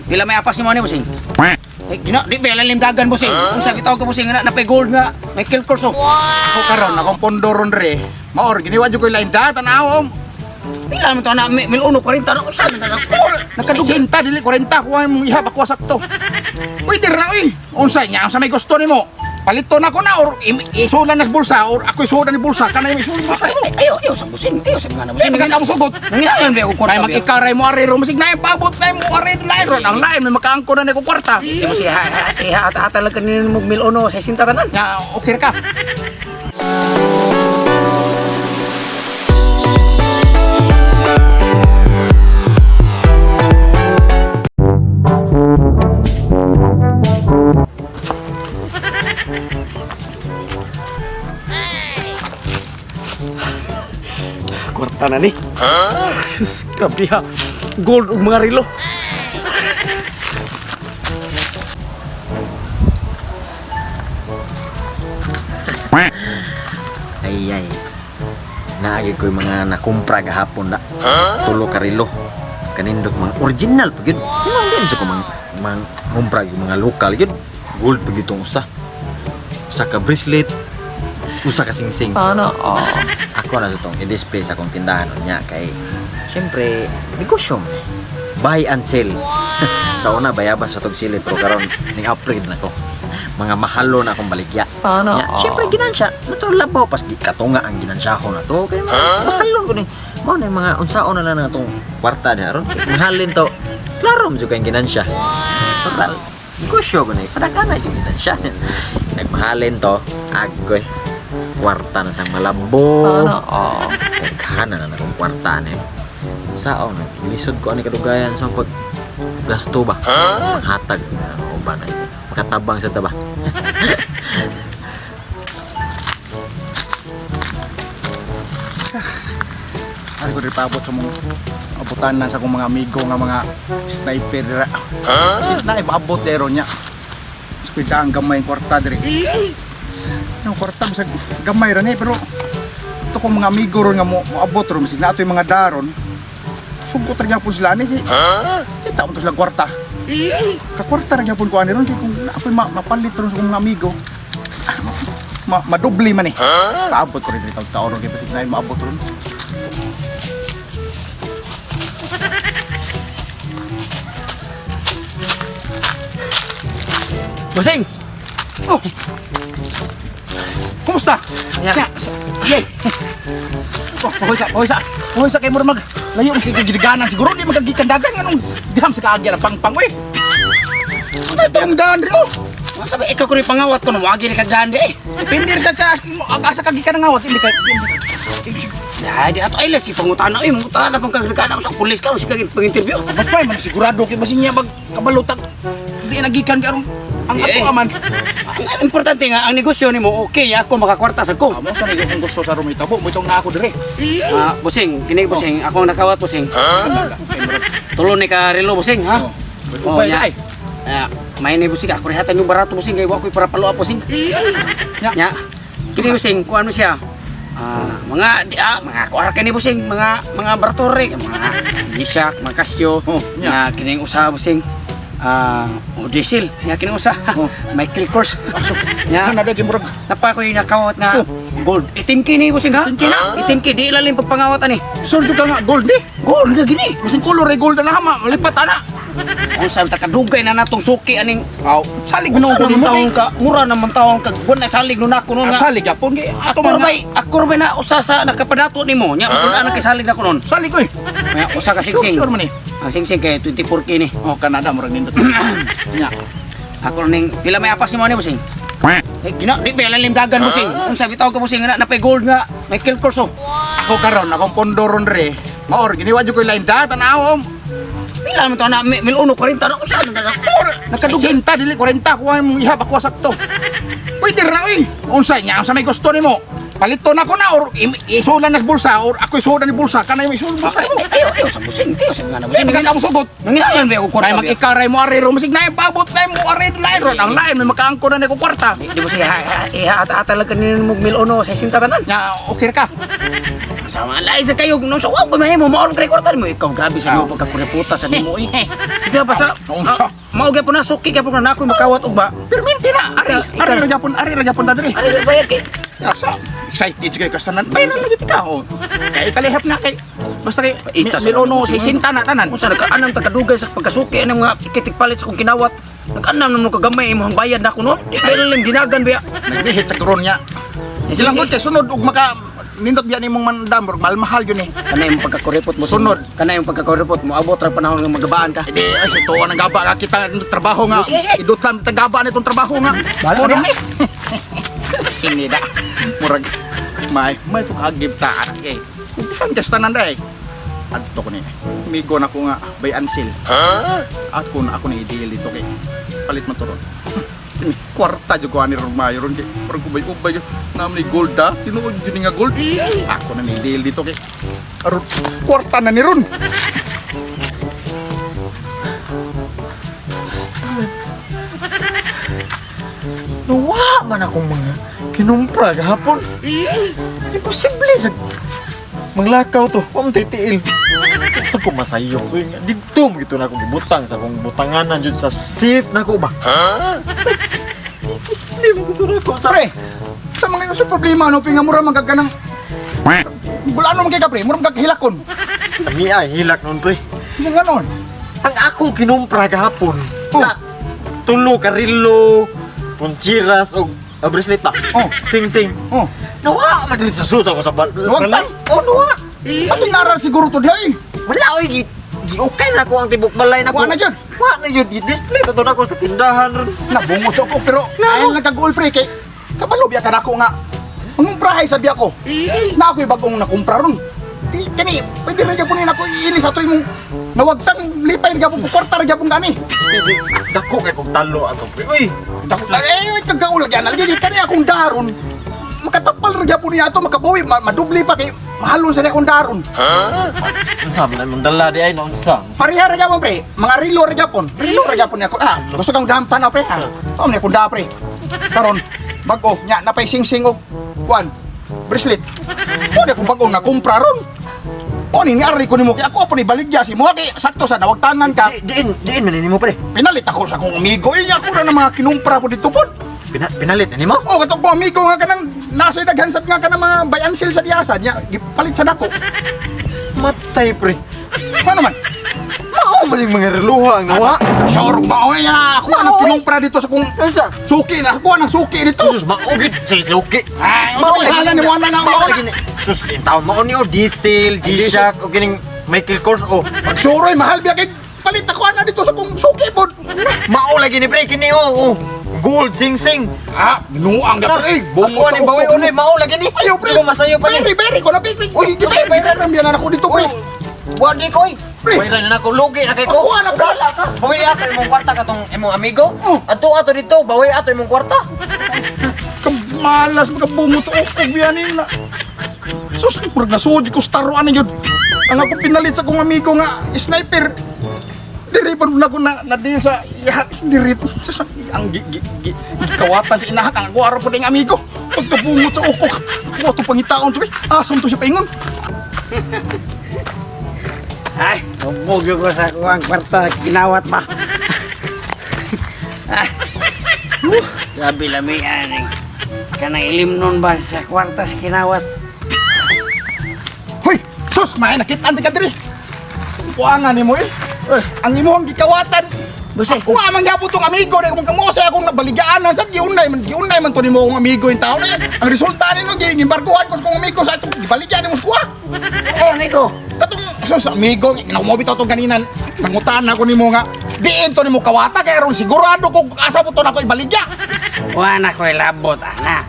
Pila may apas mo ni bossing? Gina, di ba lalim dagan bossing? Kung sabi tawag ka bossing na napay gold nga, may kill course oh. Ako karon akong pondoron re. Maor giniwa jud ko lain data na Pila mo to na mil uno 40 na usan na. Nakadugi sinta dili 40 ko ang ihap ako sakto. Uy dir na uy. Unsay nya sa may gusto nimo? Palito na ko na or isulan na sa bulsa or ako isulan ni bulsa kanay may isulan bulsa mo. Ayo sa bossing, ayo sa mga bossing. Maganda mo sugot. Nangyayang ba ako kwarta? Kaya makikaray mo arero masig na pabot na mo arero lain ron ang lain may makaangko na ni ko kwarta. Di mo siya talaga ni mo mil uno sa sinta tanan. Nga okay ka. Kwarta na ni. Grabe ha. Gold ug mga relo. Ay. Naagi ko yung mga nakumpra gahapon na. Tulo ka relo. Kanindot mga original pa yun. Mga sa ko mga kumpra yung mga lokal yun. Gold pa yun usa. Usa ka bracelet. Usa ka singsing. Sana Ako na itong i-display sa akong tindahan niya kay siyempre negosyo mo. Buy and sell. Sa una bayabas sa tog silit pero karon ning upgrade na ko. Mga mahalo na akong baligya. Sana Siyempre ginansya. Natural labaw pas katunga ang ginansya ko na to. Kay mahalo ko ni. Mao na mga unsaon na lang natong kwarta niya ron. Mahalin to. Klaro mo jud kay ginansya. Total negosyo ko na padagana jud ginansya. Nagmahalin to agoy. Kwarta na sang malabo. Sana Kana na akong kwarta ni. Sao na lisod ko ani kadugayan sa pag gasto ba? Hatag na uban ay makatabang sa taba. Ari ko ripabot sa mga abutanan sa akong mga amigo nga mga sniper dira. Sis na ipaabot dero nya. Sa kuita ang gamay kwarta diri. Ang kwarta sa gamay ra ni pero ito kong mga amigo ron nga mo abot ron misig na ato yung mga daron. Sugot ra gyapon sila ni. Kita mo to sila kwarta. Ka kwarta ra gyapon ko ani ron kay kung ako mapalit ron sa akong mga amigo. Madubli man eh. Paabot ko rin dito taon ron kay pasig na maabot ron. Bossing. Oh. Kumusta? Ya. Yay. Oh, Hoy sa kay murag layo kay gidiganan siguro di magagikandagan nganong diham sa kaagyan ang pangpang we. Sa tong daan ri oh. Sabi ikaw ko ni pangawat ko no wagi ni kagdan di. Depende ka sa asa kagikan ng awat hindi ka. Ya, di ato ay si pangutana oy, mangutana pang kagdagana sa pulis ka, si kag pang-interview. Bagpay man sigurado kay basin niya kabalutan. Di nagikan ka ang ato aman. Ang importante nga ang negosyo nimo okay ako makakwarta sa ko. Amo sa niyo kung gusto sa rumita mo itong na ako dire. Bossing, kini bossing, ako ang nakawat bossing. Tulo ni ka relo bossing ha. Oh, nya. May ni bossing ako rehatan yung barato bossing kay wa koy para palo bossing. Nya. Kini bossing, kuan mo siya. Mga kuara kini bossing, mga baratore, mga gisak, mga kasyo. Nya kini usa bossing. Diesel, nya kini usa. Michael Kors. Nya Kanada kay murag napa ko yung nakawat nga gold. Itim kini bossing ha? Itim ki di ilalim pagpangawat ani. sure ka nga gold ni. Gold na gini. Basin color ay gold na hama malipat ana. Kung saan takadugay na natong suki aning Salig mura mo ko naman mo taon ka, mura naman taon ka, buwan na salig nun ako nun nga. Salig yapon kay ato man. Ako rin na usa sa nakapadato ni mo, nya buwan na nakisalig na ko nun. Salig ko eh. May usa ka singsing. Sure man eh. Ang singsing kay 24K ni. Oh Canada murag nindot. Nya. Ako ning pila may apas ni mo ni bossing. Gina, di ba lalim dagan bossing. Kung sabi tawag ka bossing na napay gold nga, may kill course oh. Ako karon akong pondoron re. Maor giniwa jud ko lain data na Pila mo to na mil uno 40 na usan na. Nakadugi sinta dili 40 ko ang ihap ako sakto. Pwede ra uy. Unsay nya sa may gusto nimo? palito na ko na or isulan na sa bulsa or ako isulan ni bulsa kana yung isulan bulsa mo. Ayo sa busing, ayo sa nga na Busing busing. ka mo sugot. Nanginahanglan ba ako Kay kwarta? mag-ikaray mo ari ro masig na pabot na mo ari lain ron ang lain may makaangko na ko kwarta. Di ba siya ihaat-atalag ka nila mong 1,000 sa sintabanan? Nya okay ka. Sa mga lain sa kayo, nung sa wag ko mahimo, maulong kay kwarta mo. Ikaw, grabe sa iyo, pagkakureputa sa nimo eh. Di ba sa, Unsa? maugay po na, suki ka po na ako, makawat og ba? Perminti na ari ra gyapon ta diri. Ano ba bayad kay? Ya sa excited kay kastanan. Bayran lagi ka oh. Kay kalihap na kay basta kay Itas. milono si sinta na tanan. Kung sa nagkaanam tagadugay sa pagkasuki, ng mga kitikpalit sa kong kinawat, nagkaanam naman kagamay, imong bayad na ako noon. Di kaya lang dinagan ba? Nagbihit sa karon nya. Silang gud kay sunod ug maka nindot biyan imong mandam ug mahal yun eh. Kana yung pagkakuripot mo. Sunod. Kana yung pagkakuripot mo, abot ra panahon nga magabaan ka. Hindi, ay ito ang gaba nga kita trabaho nga. Sige, sige. Idutlan tagaba nitong trabaho nga. Bahala Murag na. Ini da. Murag may to kagib ta eh. Kan kastanan dai. Adto ko ni. Migo na ko nga by Ansil. At ko na ako ni ideal dito kay palit man turon. Ini kwarta jud ko ani ron mayo ron kay parang kubay-ubay nam ni gold da. Tinuod yun nga gold. Ako na ni ideal dito kay aron kwarta na ni ron. Nawa man akong mga kinumpra gahapon. Imposible sa manglakaw to. Wa mo titiil. Sa ko masayo ko nga dito mo gito na akong gibutang sa akong butanganan jud sa safe nako ba. Imposible mo gito na ako sa Pre, sa mga yung sa problema, no, pinga mura magkaganang... Wala ano magkaya pre, mura magkakahilakon. kami ay hilak nun pre. Hindi nga nun. Ang akong kinumpra gahapon. Oh. Na tulo karilo, punchiras og bracelet ba? Oh. Sing-sing. Oh, Nawa man din sa suta ko sa Nawagtang? Oh, nawa. kasi naral siguro to dihay. Wala oy giukay na ko ang tibok balay na ko. Wa na jud. Wa na yun, i-display to na ko sa tindahan ron. Nabungot ako, pero ayun nagkagul pre, kay kabalo biya ka na ako nga. Mangumprahay sabi ako. Na ako'y bagong nakumpra ron. Di, kani, pwede rin po nila ako iinis ato yung nawagtang lipay rin po, kwarta rin po gani. Dako kay kong talo ato pre. Uy, Kagaulag yan, algili kani akong daron. Makatapal rin po niya ito, makabawi, madubli pa kay mahalon sa akong daron. unsa man mong dala di ay na unsa? Pariha rin po pre, mga rilo rin po. Rilo rin po niya ako. Ah, gusto kang dampan na pre. Ah, ito niya kong da pre. Karon, bago, nya, napay sing-sing og, kuan, bracelet. O niya kung bagong nakumpra ron. O ni ari ko nimo kay ako po ni baligya si mo kay sakto sa nawagtangan ka. Diin man mo pre. Pinalit ako sa akong amigo. Iya ako na mga kinumpra ko dito po. Pinalit ni mo? O kato ko amigo nga kanang nasa daghansat nga kanang mga bayansil sa diasa niya gipalit sa dako. Matay pre. Ano man? Mao man yung mga reluha ang nawa. Sure mao ya ako ang kinumpra dito sa kung Unsa? suki na ako ang suki dito. Sus maugit silsuki. Ay, hala ni wala nga Mao wala. lagi ni. Sus intaw mao ni o diesel, G-Shock o kining Michael Kors o. Pagsuroy mahal biya kay palit ako na dito sa kung suki pod. Mao lagi ni pre kini o. Gold sing-sing. Ah, binuang na pre. Ako ni bawi unay mao lagi ni. Ayaw pre. Ko masayo pa ni. Beri ko na beri. Uy, Di ba bayran biyan ako dito pre. Wadi ko oy. Pre. Bayran na ako lugi na kay ko. Ako na pre. Bawi ato imong kwarta katong imong amigo. Oh. Ato dito, bawi ato imong kwarta. Kamalas magabungot sa ukog biyanin na. Sus, murag nasudi ko staruan ni yun. Ang ako pinalit sa kong amigo nga sniper. Diri pa na ko na di sa diri sa ang gikawatan sa inahak ang ako araw po ding amigo. Pagkabungot sa ukog. Ako to pangitaon to eh. Asam to siya paingon. Ay, hubog yung ko sa kuwang kwarta, kinawat pa. Grabe lami yan. Kanang ilim nun ba sa kwarta sa kinawat? Hoy, sus, may nakita ka diri. Kuangan ni mo eh. Ang imong gikawatan. Busay. Kuha man gyapon tong amigo na kung kamo sa akong nabaligaan sa giunay man to nimo akong amigo yung tao na yan. Ang resulta nino gimbarkuhan ko sa kong amigo sa itong gibaligyan nimo kuha. Oh, amigo. Katong sus amigo nakumobi to ganinan. Nangutan ako nimo nga diin to nimo kawata kay aron sigurado ko asa po to nako ibaligya. Wala ko ilabot, ana.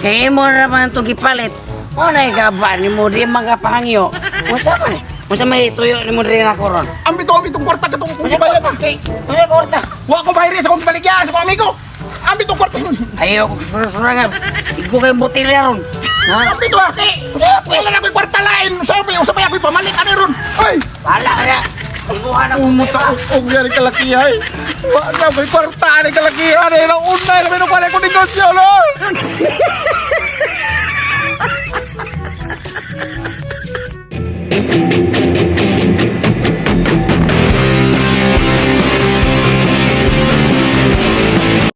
Kaya mo naman itong gipalit. Wala gaba ni mo di mga pangyo. Masa man eh? Masa may tuyo ni mo rin ako ron? Ambitong kwarta katong kung bayad kay Masa kwarta? wa ko bayri sa kong ibaligya sa kong amigo. Ambitong kwarta. Ayaw ko sura-sura nga. Igo kayo botilya ron. Ha? Ang dito aki. Wala na ko'y kwarta lain. Sabi ako'y pamalit ani ron. Ay, Wala ka na. Ibuhan ako. umot sa ug yan kalakihay. Wa na ko'y kwarta ni kalakihan ni nang unay na may ko negosyo lo.